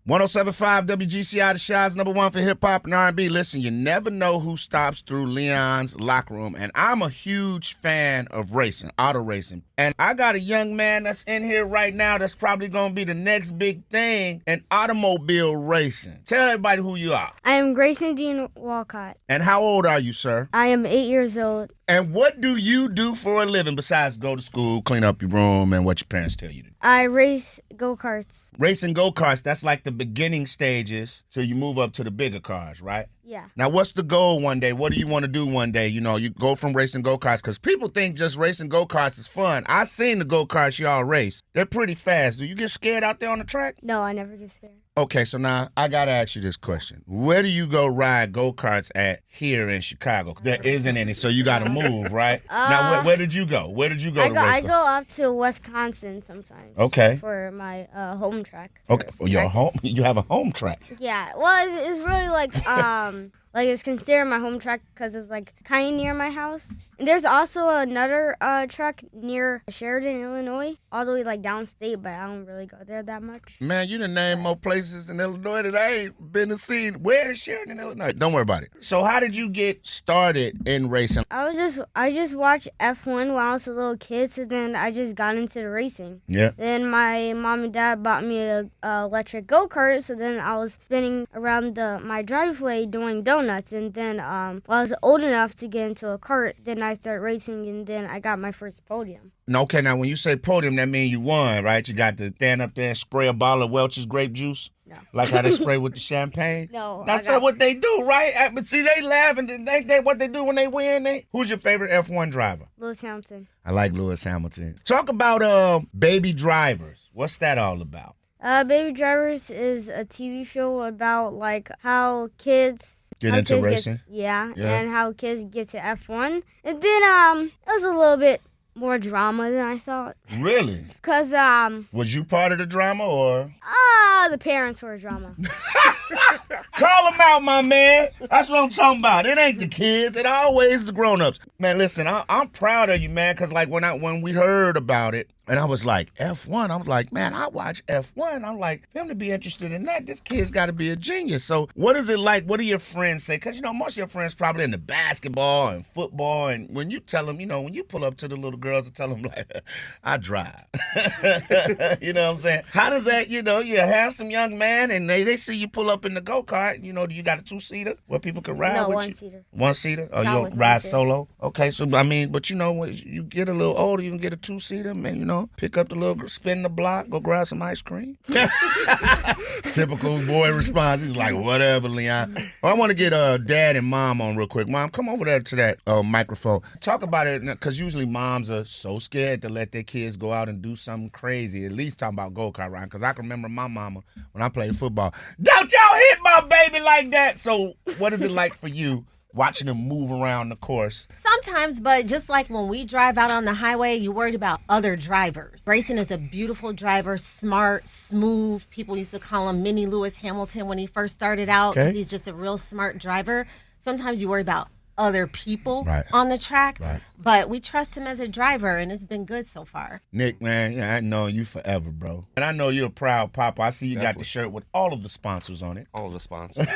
107.5 WGCI, the Shy's #1 for hip-hop and R&B. Listen, you never know who stops through Leon's locker room, and I'm a huge fan of racing, auto racing. And I got a young man that's in here right now that's probably going to be the next big thing in automobile racing. Tell everybody who you are. I am Grayson Dean Walcott. And how old are you, sir? I am 8 years old. And what do you do for a living besides go to school, clean up your room, and what your parents tell you to do? I race go-karts. Racing go-karts, that's like the beginning stages till you move up to the bigger cars, right? Yeah. Now, what's the goal one day? What do you want to do one day? You know, you go from racing go-karts, because people think just racing go-karts is fun. I seen the go-karts y'all race. They're pretty fast. Do you get scared out there on the track? No, I never get scared. Okay, so now I got to ask you this question. Where do you go ride go-karts at here in Chicago? There isn't any, so you got to move, right? Now, where did you go? Where did you go I go up to Wisconsin sometimes. Okay. For my home track. Okay, for your home, you have a home track. Yeah, well, it's really like it's considered my home track because it's like kind of near my house. And there's also another track near Sheridan, Illinois, all the way like downstate, but I don't really go there that much. Man, you done named more places in Illinois that I ain't been to see. Where is Sheridan, Illinois? Don't worry about it. So how did you get started in racing? I just watched F1 when I was a little kid, so then I just got into the racing. Yeah. Then my mom and dad bought me a electric go-kart, so then I was spinning around my driveway doing donuts. And then when I was old enough to get into a kart, then I started racing, and then I got my first podium. Okay, now when you say podium, that means you won, right? You got to stand up there and spray a bottle of Welch's grape juice? No. Like how they spray with the champagne? No. That's not what they do, right? But see, they laugh, and they what they do when they win. Who's your favorite F1 driver? Lewis Hamilton. I like Lewis Hamilton. Talk about Baby Drivers. What's that all about? Baby Drivers is a TV show about like how kids get into racing. Yeah, and how kids get to F1. And then it was a little bit more drama than I thought. Really? Cause was you part of the drama or? The parents were drama. Call them out, my man. That's what I'm talking about. It ain't the kids. It always the grown-ups. Man, listen, I'm proud of you, man, because like when we heard about it, and I was like, F1, I was like, man, I watch F1. I'm like, for him to be interested in that, this kid's got to be a genius. So what is it like? What do your friends say? Because, most of your friends probably into basketball and football. And when you tell them, when you pull up to the little girls and tell them, like, I drive. You know what I'm saying? How does that, you're a handsome young man, and they see you pull up in the go-kart. Do you got a two-seater where people can ride with you? No, one-seater. One-seater? Oh, you don't ride solo? Okay, so, but when you get a little older, you can get a two-seater, man, pick up the little, spin the block, go grab some ice cream. Typical boy response. He's like, whatever, Leon. I want to get dad and mom on real quick. Mom, come over there to that microphone. Talk about it, because usually moms are so scared to let their kids go out and do something crazy, at least talking about go-kart riding, because I can remember my mama when I played football. Don't y'all hit my baby like that. So what is it like for you watching them move around the course? Sometimes, but just like when we drive out on the highway, you're worried about other drivers. Grayson is a beautiful driver, smart, smooth. People used to call him Mini Lewis Hamilton when he first started out because he's just a real smart driver. Sometimes you worry about other people on the track, but we trust him as a driver, and it's been good so far. Nick, man, I know you forever, bro. And I know you're a proud papa. I see you got the shirt with all of the sponsors on it. All of the sponsors.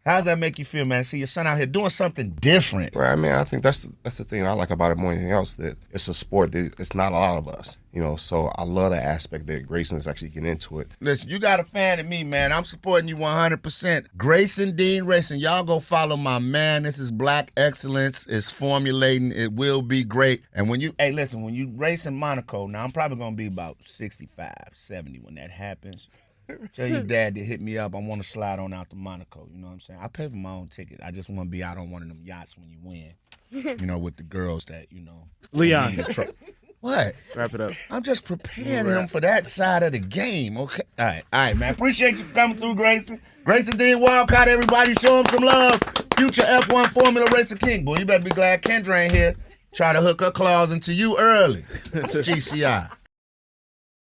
How does that make you feel, man? See your son out here doing something different. Right, I mean, I think that's the thing I like about it more than anything else, that it's a sport that it's not a lot of us. So I love the aspect that Grayson is actually getting into it. Listen, you got a fan of me, man. I'm supporting you 100%. Grayson Dean Racing. Y'all go follow my man. This is Black Excellence. It's formulating. It will be great. And when you race in Monaco, now I'm probably going to be about 65, 70 when that happens. Tell your dad to hit me up. I want to slide on out to Monaco. You know what I'm saying? I pay for my own ticket. I just want to be out on one of them yachts when you win. With the girls that, Leon. What? Wrap it up. I'm just preparing him for that side of the game, okay? All right, man. Appreciate you coming through, Grayson. Grayson Dean Walcott, everybody. Show him some love. Future F1 Formula Racing King. Boy, you better be glad Kendra ain't here. Try to hook her claws into you early. It's GCI.